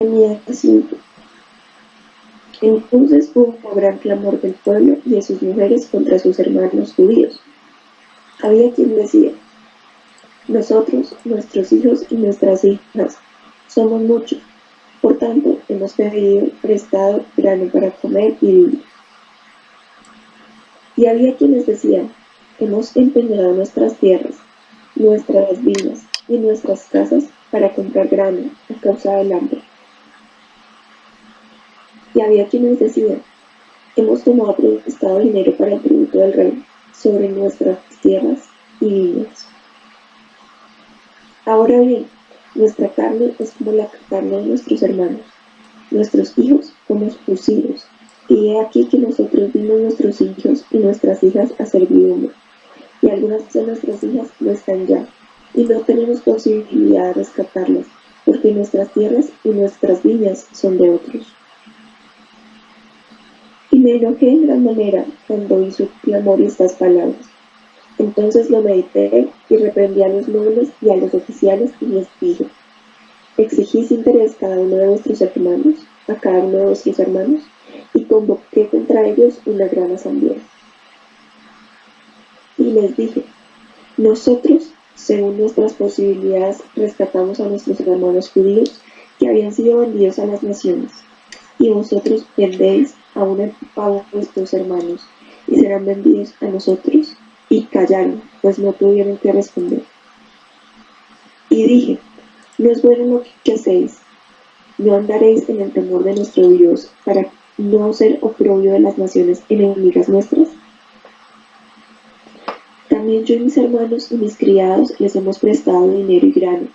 Nehemías 5. Entonces hubo un gran clamor del pueblo y de sus mujeres contra sus hermanos judíos. Había quien decía: nosotros, nuestros hijos y nuestras hijas, somos muchos, por tanto hemos pedido prestado grano para comer y vivir. Y había quienes decían: hemos empeñado nuestras tierras, nuestras viñas y nuestras casas para comprar grano a causa del hambre. Y había quienes decían: hemos tomado prestado dinero para el tributo del rey sobre nuestras tierras y viñas. Ahora bien, nuestra carne es como la carne de nuestros hermanos, nuestros hijos como sus hijos. Y he aquí que nosotros vimos nuestros hijos y nuestras hijas a servidumbre, y algunas de nuestras hijas no están ya, y no tenemos posibilidad de rescatarlas, porque nuestras tierras y nuestras viñas son de otros. Y me enojé en gran manera cuando oí su clamor y estas palabras. Entonces lo medité y reprendí a los nobles y a los oficiales y les dije: exigís interés cada uno de vuestros hermanos, a cada uno de vuestros hermanos, y convoqué contra ellos una gran asamblea. Y les dije: nosotros, según nuestras posibilidades, rescatamos a nuestros hermanos judíos que habían sido vendidos a las naciones, y vosotros vendéis aún a vuestros hermanos, y serán vendidos a nosotros. Y callaron, pues no tuvieron que responder. Y dije: no es bueno lo que hacéis, no andaréis en el temor de nuestro Dios, para no ser oprobio de las naciones enemigas nuestras. También yo y mis hermanos y mis criados les hemos prestado dinero y grano.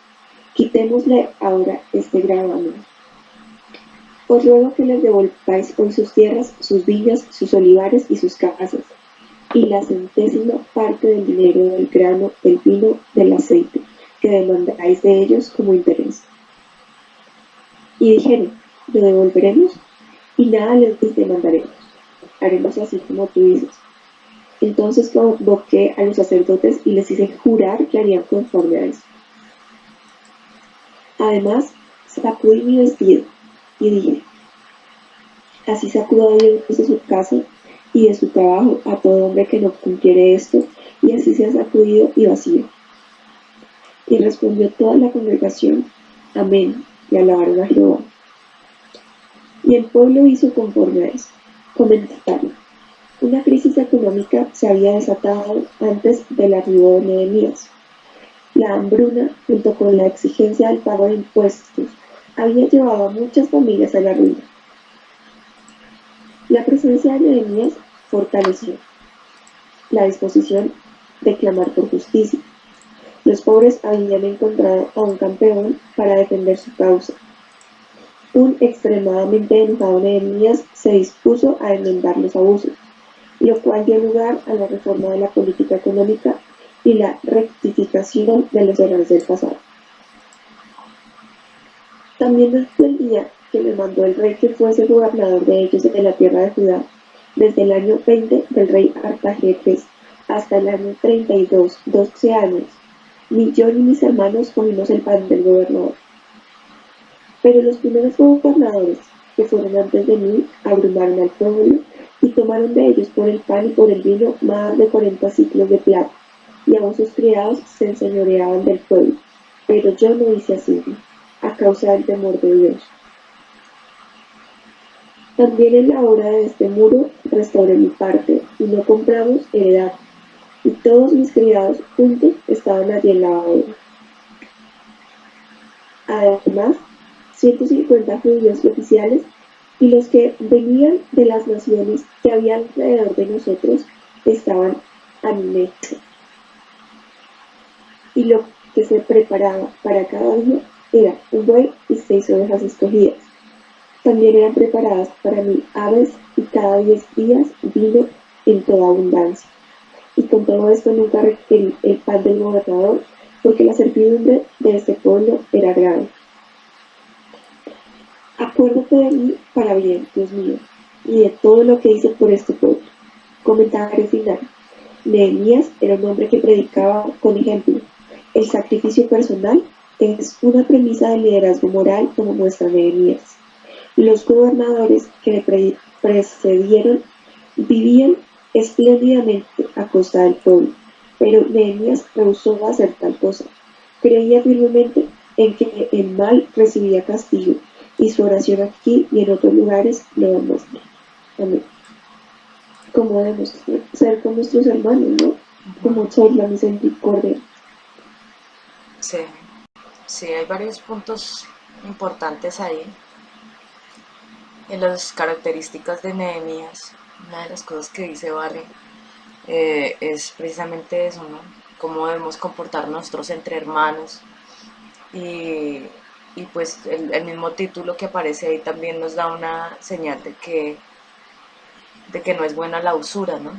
Quitémosle ahora este gravamen. Os ruego que les devolváis hoy sus tierras, sus viñas, sus olivares y sus casas, y la centésima parte del dinero, del grano, del vino, del aceite, que demandáis de ellos como interés. Y dijeron: lo devolveremos, y nada les demandaremos, haremos así como tú dices. Entonces convoqué a los sacerdotes y les hice jurar que harían conforme a eso. Además, sacudí mi vestido y dije: así sacuda Dios de su casa y de su trabajo a todo hombre que no cumpliere esto, y así sea sacudido y vacío. Y respondió toda la congregación: amén, y alabaron a Jehová. Y el pueblo hizo conforme a eso. Comentario: una crisis económica se había desatado antes del arribo de Nehemías. La hambruna, junto con la exigencia del pago de impuestos, había llevado a muchas familias a la ruina. La presencia de Nehemías fortaleció la disposición de clamar por justicia. Los pobres habían encontrado a un campeón para defender su causa. Un extremadamente enojado Nehemías se dispuso a enmendar los abusos, lo cual dio lugar a la reforma de la política económica y la rectificación de los errores del pasado. También desde el día que me mandó el rey que fuese gobernador de ellos de la tierra de Judá, desde el año 20 del rey Artajerjes hasta el año 32, 12 años, ni yo ni mis hermanos comimos el pan del gobernador. Pero los primeros gobernadores que fueron antes de mí abrumaron al pueblo y tomaron de ellos por el pan y por el vino más de 40 siclos de plata, y aún sus criados se enseñoreaban del pueblo. Pero yo no hice así, a causa del temor de Dios. También en la obra de este muro restauré mi parte, y no compramos heredad, y todos mis criados juntos estaban allí en la obra. Además, 150 judíos oficiales y los que venían de las naciones que había alrededor de nosotros estaban anexos. Y lo que se preparaba para cada día era un buey y 6 ovejas escogidas. También eran preparadas para mí aves, y cada 10 días vino en toda abundancia. Y con todo esto nunca requerí el pan del gobernador, porque la servidumbre de este pueblo era grave. Acuérdate de mí para bien, Dios mío, y de todo lo que hice por este pueblo. Comentario final. Nehemías era un hombre que predicaba con ejemplo el sacrificio personal Es una premisa de liderazgo moral como muestra Nehemías. Los gobernadores que le precedieron vivían espléndidamente a costa del pueblo, pero Nehemías rehusó hacer tal cosa. Creía firmemente en que el mal recibía castigo, y su oración aquí y en otros lugares lo demuestra. Amén. Como debemos ser con nuestros hermanos, ¿no? Como soy la misericordia. Sí, sí, hay varios puntos importantes ahí en las características de Nehemías. Una de las cosas que dice Barry es precisamente eso, ¿no? Cómo debemos comportar nosotros entre hermanos. Y, y pues el mismo título que aparece ahí también nos da una señal de que no es buena la usura, ¿no?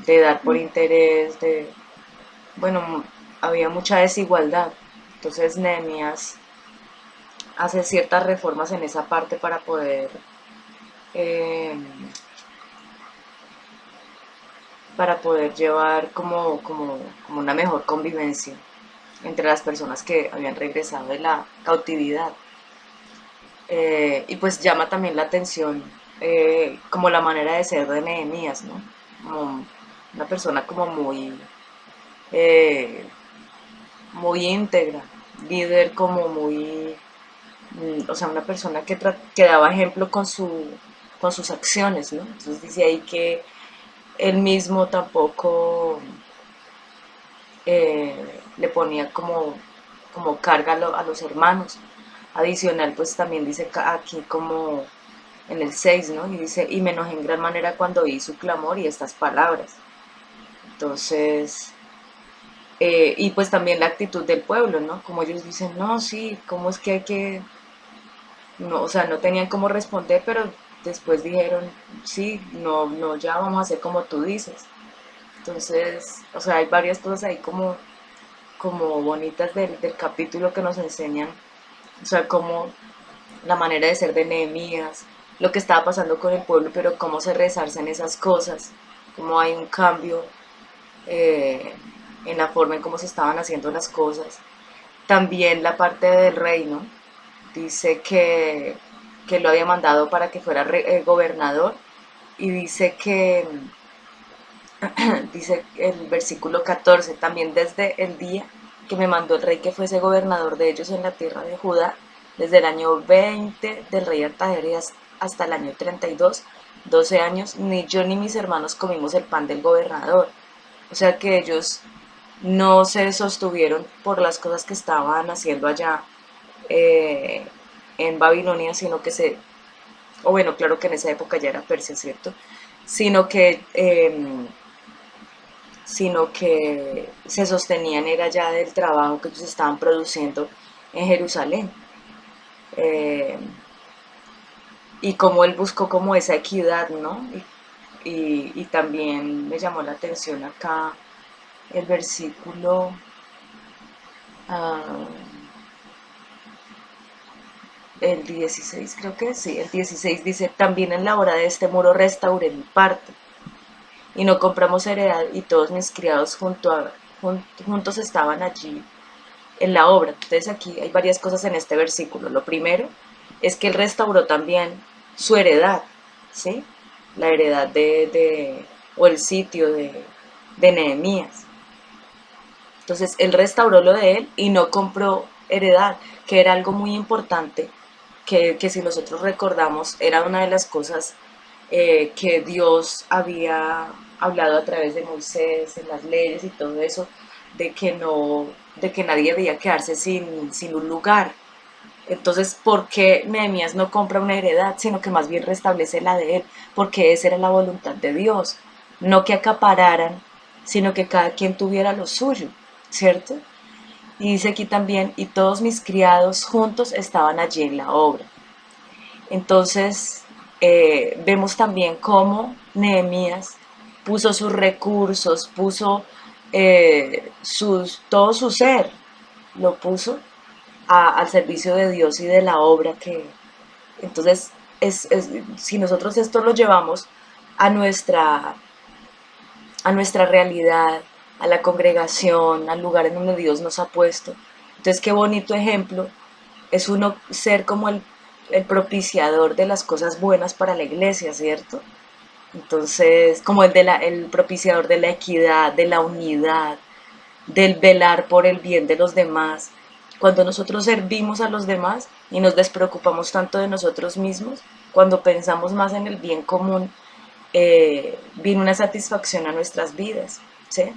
De dar por interés, bueno, había mucha desigualdad. Entonces Nehemías hace ciertas reformas en esa parte eh, para poder llevar como una mejor convivencia entre las personas que habían regresado de la cautividad. Y pues llama también la atención como la manera de ser de Nehemías, ¿no? Como una persona como eh, muy íntegra, líder como muy, o sea, una persona que daba ejemplo con sus acciones, ¿no? Entonces dice ahí que él mismo tampoco le ponía como carga a los hermanos. Adicional, pues también dice aquí como en el 6, ¿no? Y dice, y me enojé en gran manera cuando oí su clamor y estas palabras. Entonces, y pues también la actitud del pueblo, ¿no? Como ellos dicen, no, sí, ¿cómo es que hay que...? No, o sea, no tenían cómo responder, pero después dijeron, sí, no, no, ya vamos a hacer como tú dices. Entonces, o sea, hay varias cosas ahí como bonitas del capítulo que nos enseñan, o sea, como la manera de ser de Nehemías, lo que estaba pasando con el pueblo, pero cómo se resarcen esas cosas, cómo hay un cambio eh, en la forma en cómo se estaban haciendo las cosas. También la parte del rey, ¿no? Dice que lo había mandado para que fuera gobernador y dice que, dice el versículo 14, también desde el día que me mandó el rey que fuese gobernador de ellos en la tierra de Judá, desde el año 20 del rey Artajerjes hasta el año 32, 12 años, ni yo ni mis hermanos comimos el pan del gobernador. O sea que ellos no se sostuvieron por las cosas que estaban haciendo allá eh, en Babilonia, o bueno, claro que en esa época ya era Persia, ¿cierto? Sino que, eh, sino que se sostenían era ya del trabajo que ellos estaban produciendo en Jerusalén. Eh, y como él buscó como esa equidad, ¿no? Y también me llamó la atención acá el versículo uh, el 16 creo que sí, el 16 dice, también en la hora de este muro restauré mi parte, y no compramos heredad, y todos mis criados juntos estaban allí en la obra. Entonces aquí hay varias cosas en este versículo. Lo primero es que él restauró también su heredad, ¿sí? La heredad o el sitio de Nehemías. Entonces él restauró lo de él y no compró heredad, que era algo muy importante, que si nosotros recordamos era una de las cosas que Dios había hablado a través de Moisés, en las leyes y todo eso, de que nadie debía quedarse sin un lugar. Entonces, ¿por qué Nehemías no compra una heredad, sino que más bien restablece la de él? Porque esa era la voluntad de Dios, no que acapararan, sino que cada quien tuviera lo suyo, ¿cierto? Y dice aquí también, y todos mis criados juntos estaban allí en la obra. Entonces, vemos también cómo Nehemías puso sus recursos, puso todo su ser, lo puso al servicio de Dios y de la obra que... Entonces, si nosotros esto lo llevamos a a nuestra realidad, a la congregación, al lugar en donde Dios nos ha puesto, Entonces, qué bonito ejemplo es uno ser como el propiciador de las cosas buenas para la iglesia, ¿cierto? Entonces, como el propiciador de la equidad, de la unidad, del velar por el bien de los demás. Cuando nosotros servimos a los demás y nos despreocupamos tanto de nosotros mismos, cuando pensamos más en el bien común, viene una satisfacción a nuestras vidas, ¿sí?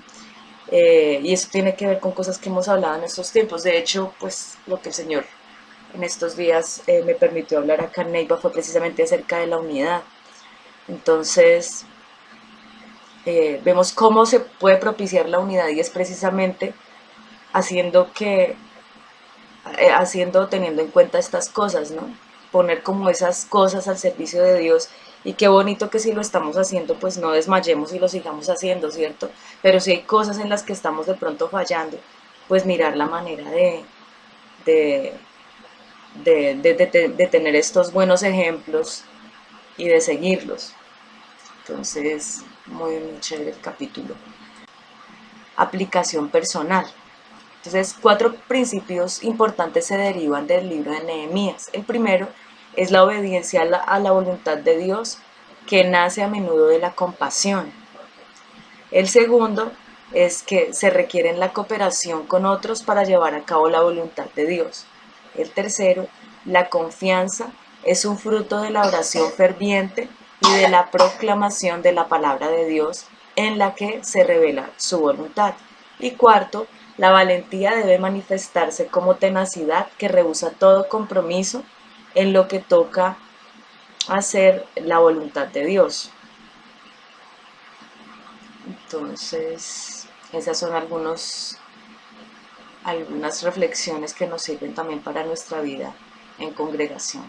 Y eso tiene que ver con cosas que hemos hablado en estos tiempos. De hecho, pues lo que el Señor en estos días me permitió hablar acá en Neiva fue precisamente acerca de la unidad. Entonces, vemos cómo se puede propiciar la unidad y es precisamente haciendo teniendo en cuenta estas cosas, ¿no? Poner como esas cosas al servicio de Dios. Y qué bonito que si lo estamos haciendo, pues no desmayemos y lo sigamos haciendo, ¿cierto? Pero si hay cosas en las que estamos de pronto fallando, pues mirar la manera de, de tener estos buenos ejemplos y de seguirlos. Entonces, muy, muy chévere el capítulo. Aplicación personal. Entonces, 4 principios importantes se derivan del libro de Nehemías. El primero es la obediencia a la voluntad de Dios, que nace a menudo de la compasión. El segundo es que se requiere la cooperación con otros para llevar a cabo la voluntad de Dios. El tercero, la confianza es un fruto de la oración ferviente y de la proclamación de la palabra de Dios en la que se revela su voluntad. Y cuarto, la valentía debe manifestarse como tenacidad que rehúsa todo compromiso en lo que toca hacer la voluntad de Dios. Entonces, esas son algunas reflexiones que nos sirven también para nuestra vida en congregación.